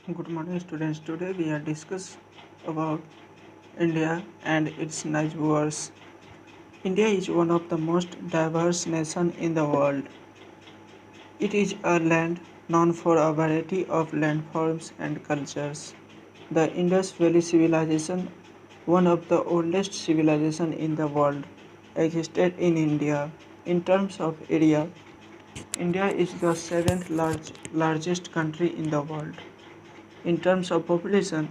Good morning, students. Today we are discuss about India and its neighbors. India is one of the most diverse nations in the world. It is a land known for a variety of landforms and cultures. The Indus Valley Civilization, one of the oldest civilizations in the world, existed in India. In terms of area, India is the largest country in the world. In terms of population,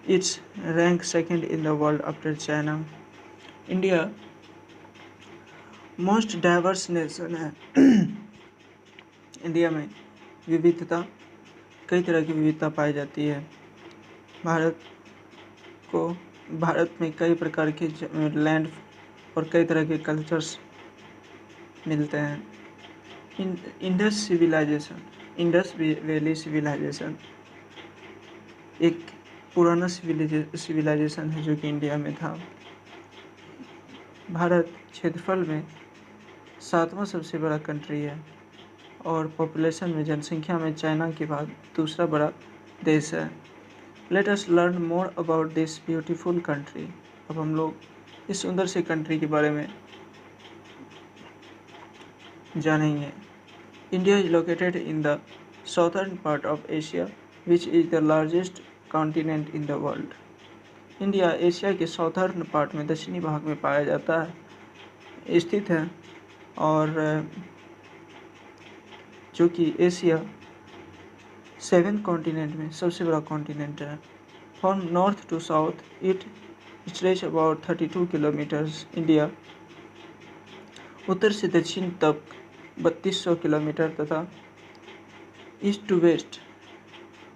it's ranked second in the world after China. India most diverse nation है। India में विविधता कई तरह की विविधता पाई जाती है। भारत को भारत में कई प्रकार के लैंड और कई तरह के कल्चर्स मिलते हैं। इंडस वैली सिविलाइजेशन एक पुराना सिविलाइजेशन है जो कि इंडिया में था। भारत क्षेत्रफल में 7वां सबसे बड़ा कंट्री है और पॉपुलेशन में जनसंख्या में चाइना के बाद दूसरा बड़ा देश है। Let us learn more about this beautiful country. अब हम लोग इस सुंदर सी कंट्री के बारे में जानेंगे। India is located in the southern part of Asia which is the largest continent in the world. India Asia के साउथर्न पार्ट में दक्षिणी भाग में पाया जाता है स्थित है और जो कि एशिया 7 कॉन्टिनेंट में सबसे बड़ा कॉन्टिनेंट है। From north to south it stretch about 32 kilometres. India उत्तर से दक्षिण तक 3200 किलोमीटर तथा ईस्ट टू वेस्ट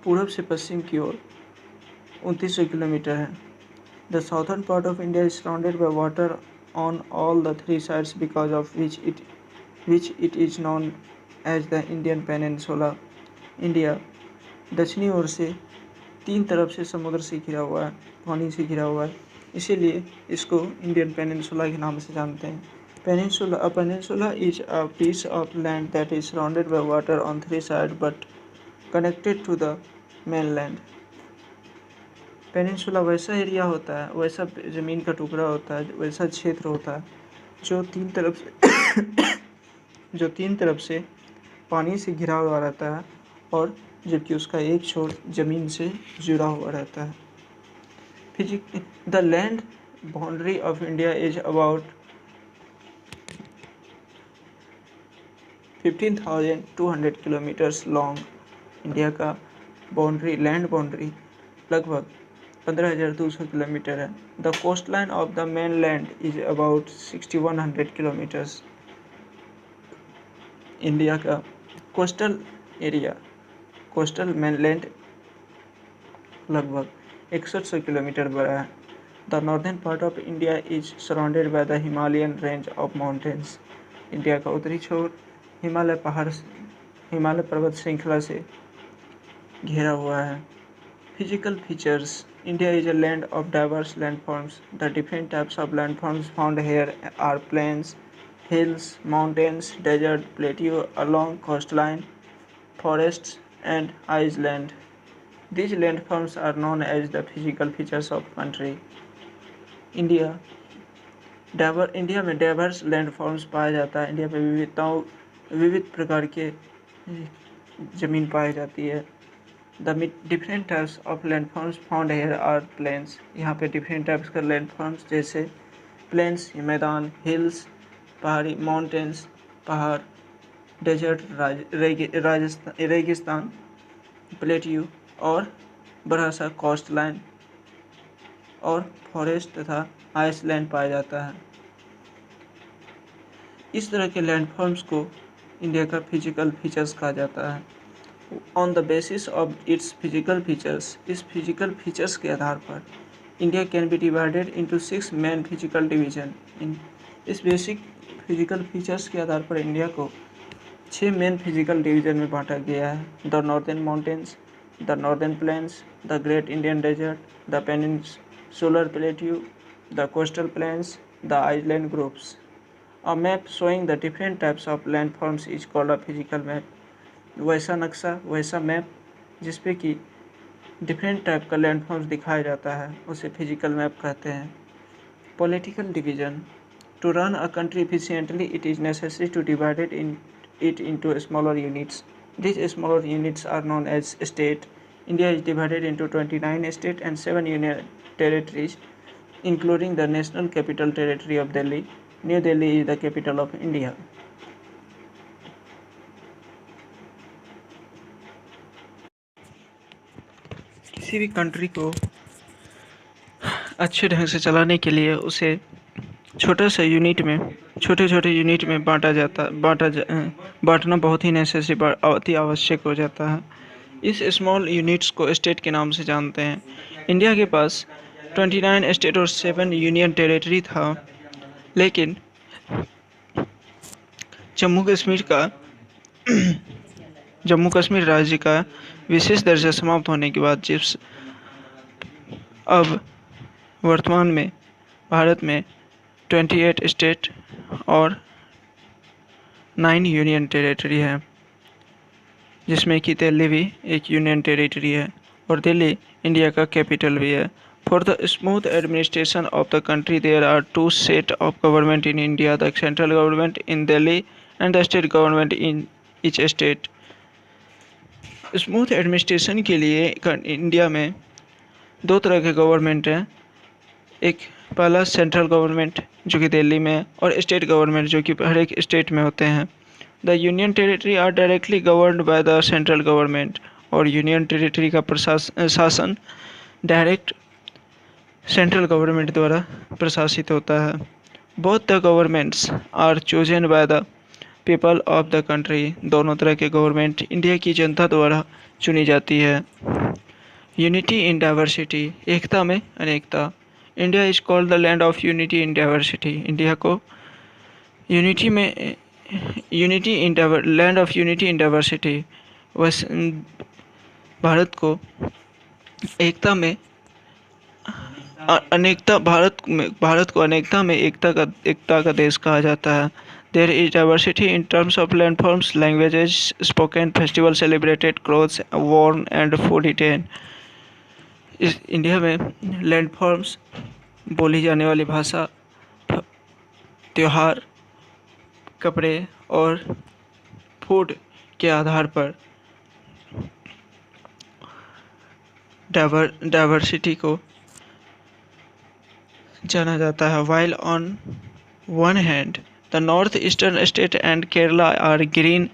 पूर्व से पश्चिम की ओर 2900 किलोमीटर है। The southern part of India is surrounded by water on all the 3 sides because of which it is known as the Indian peninsula. India दक्षिणी ओर से 3 तरफ से समुद्र से घिरा हुआ है, पानी से घिरा हुआ है, इसीलिए इसको इंडियन पेनिनसुला के नाम से जानते हैं। A peninsula is a piece of land that is surrounded by water on 3 sides but connected to the mainland. Peninsula वैसा एरिया होता है, वैसा ज़मीन का टुकड़ा होता है, वैसा क्षेत्र होता है जो तीन तरफ से पानी से घिरा हुआ रहता है और जबकि उसका एक छोर ज़मीन से जुड़ा हुआ रहता है। The land boundary of India is about 15,200 kilometres long. India का लैंड बाउंड्री लगभग 15,200 किलोमीटर है। The coast line of the main land is about 6,100 kilometres. India का कोस्टल मेनलैंड लगभग 6100 किलोमीटर बड़ा है। The northern part of India is surrounded by the Himalayan range of mountains. India का उत्तरी छोर हिमालय पर्वत श्रृंखला से घिरा हुआ है। Physical features India is a land of diverse landforms. The different types of landforms found here are plains, hills, mountains, desert, plateau along coastline, forests and island. These landforms are known as the physical features of country. India में diverse landforms पाया जाता है। India में विविध प्रकार के ज़मीन पाई जाती है। The different types of landforms found here are plains. यहाँ पे डिफरेंट टाइप्स का लैंडफॉर्म्स जैसे प्लेन्स मैदान, हिल्स पहाड़ी, माउंटेन्स पहाड़, डेजर्ट रेगिस्तान, प्लेट्यू और बड़ा सा कोस्ट लाइन और फॉरेस्ट तथा आइसलैंड पाया जाता है। इस तरह के लैंडफॉर्म्स को इंडिया का फिजिकल फीचर्स कहा जाता है। On the basis of its physical features, इस फिजिकल फीचर्स के आधार पर India can be divided into 6 main physical division. इस बेसिक फिजिकल फीचर्स के आधार पर इंडिया को 6 मेन फिजिकल डिवीजन में बांटा गया है। The northern mountains, the northern plains, the great Indian desert, the peninsular plateau, the coastal plains, the island groups. A map showing the different types of landforms is called a physical map. वैसा नक्शा, वैसा map जिसपे कि different type का landforms दिखाया जाता है, उसे फिजिकल मैप कहते हैं। Political division. To run a country efficiently it is necessary to divide it into smaller units. These smaller units are known as state. India is divided into 29 states and 7 union territories, including the National Capital Territory of Delhi. New Delhi is the capital of India. किसी भी country को अच्छे ढंग से चलाने के लिए उसे छोटे छोटे यूनिट में बांटना बहुत ही नेसेसरी, अति आवश्यक हो जाता है। इस स्मॉल यूनिट्स को स्टेट के नाम से जानते हैं। इंडिया के पास 29 स्टेट और 7 यूनियन टेरिटरी था, लेकिन जम्मू कश्मीर राज्य का विशेष दर्जा समाप्त होने के बाद अब वर्तमान में भारत में 28 स्टेट और 9 यूनियन टेरिटरी है, जिसमें कि दिल्ली भी एक यूनियन टेरिटरी है और दिल्ली इंडिया का कैपिटल भी है। For the smooth administration of the country there are 2 set of government in India, the central government in Delhi and the state government in each state. Smooth administration के लिए India में 2 तरह के गवर्नमेंट हैं। एक पहला सेंट्रल गवर्नमेंट जो कि दिल्ली में, और स्टेट गवर्नमेंट जो कि हर एक स्टेट में होते हैं। The union territory are directly governed by the central government, और यूनियन टेरिटरी का शासन डायरेक्ट सेंट्रल गवर्नमेंट द्वारा प्रशासित होता है। Both the governments are chosen by the people of the country. दोनों तरह के गवर्नमेंट इंडिया की जनता द्वारा चुनी जाती है। यूनिटी इन डाइवर्सिटी, एकता में अनेकता। India is called the land of unity in diversity. India को land of unity in diversity. Bharat को एकता में अनेकता में एकता का देश कहा जाता है। There is diversity in terms of landforms, languages spoken, festival celebrated, clothes worn and food eaten. इस इंडिया में लैंडफॉर्म्स, बोली जाने वाली भाषा, त्योहार, कपड़े और फूड के आधार पर डाइवर्सिटी को जाना जाता है। While on one hand the north eastern state and Kerala are green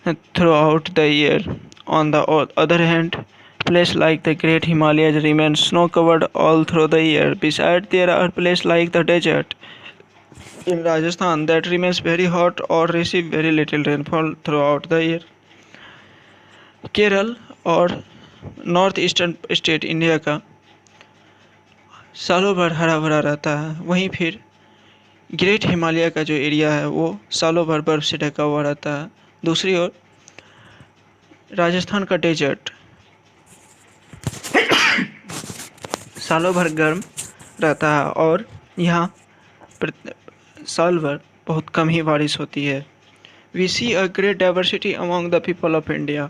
throughout the year, on the other hand places like the Great Himalayas remain snow-covered all through the year. Besides, there are places like the desert in Rajasthan that remains very hot or receive very little rainfall throughout the year. Kerala और north eastern state India का सालों भर हरा भरा रहता है। वहीं फिर ग्रेट हिमालय का जो एरिया है वो सालों भर बर्फ से ढका हुआ रहता है। दूसरी ओर राजस्थान का डेजर्ट सालों भर गर्म रहता है और यहाँ साल भर बहुत कम ही बारिश होती है। We see a great diversity among the people of India.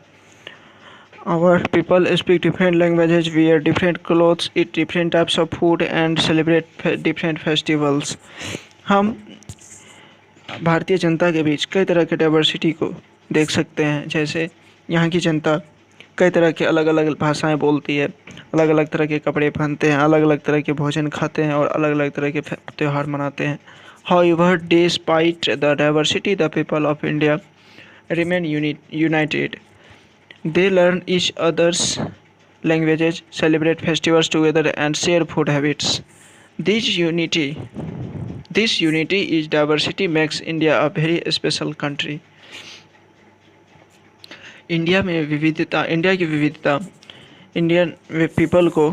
Our people speak different languages, wear different clothes, eat different types of food and celebrate different festivals. हम भारतीय जनता के बीच कई तरह के डाइवर्सिटी को देख सकते हैं। जैसे यहाँ की जनता कई तरह के अलग अलग भाषाएं बोलती है, अलग अलग तरह के कपड़े पहनते हैं, अलग अलग तरह के भोजन खाते हैं और अलग अलग तरह के त्यौहार मनाते हैं। However, despite the diversity, the people of India remain united. They learn each other's languages, celebrate festivals together, and share food habits. This unity is diversity makes India a very special country. India की विविधता Indian people को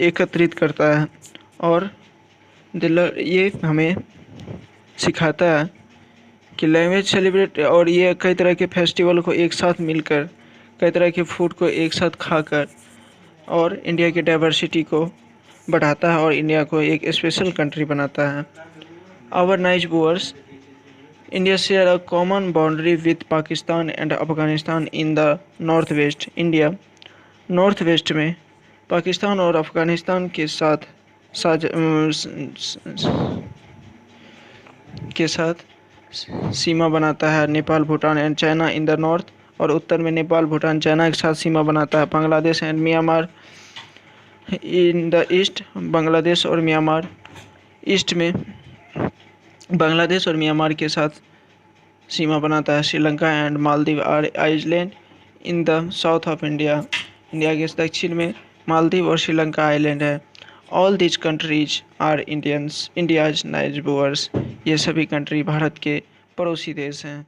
एकत्रित करता है और ये हमें सिखाता है कि लैंग्वेज सेलिब्रेट, और ये कई तरह के फेस्टिवल को एक साथ मिलकर, कई तरह के फूड को एक साथ खाकर और इंडिया की डाइवर्सिटी को बढ़ाता है और इंडिया को एक स्पेशल कंट्री बनाता है। Our nice viewers, India share a common boundary with Pakistan and Afghanistan in the northwest. India north west में पाकिस्तान और अफ़गानिस्तान के साथ सीमा बनाता है। Nepal, Bhutan and China in the north, और उत्तर में नेपाल, भूटान, चाइना के साथ सीमा बनाता है। Bangladesh and Myanmar in the east, Bangladesh और म्यांमार ईस्ट में बांग्लादेश और म्यांमार के साथ सीमा बनाता है। Sri Lanka and Maldives are island in the south of India, India के दक्षिण में मालदीव और श्रीलंका आइलैंड है। All this countries are India's neighbours, ये सभी कंट्री भारत के पड़ोसी देश हैं।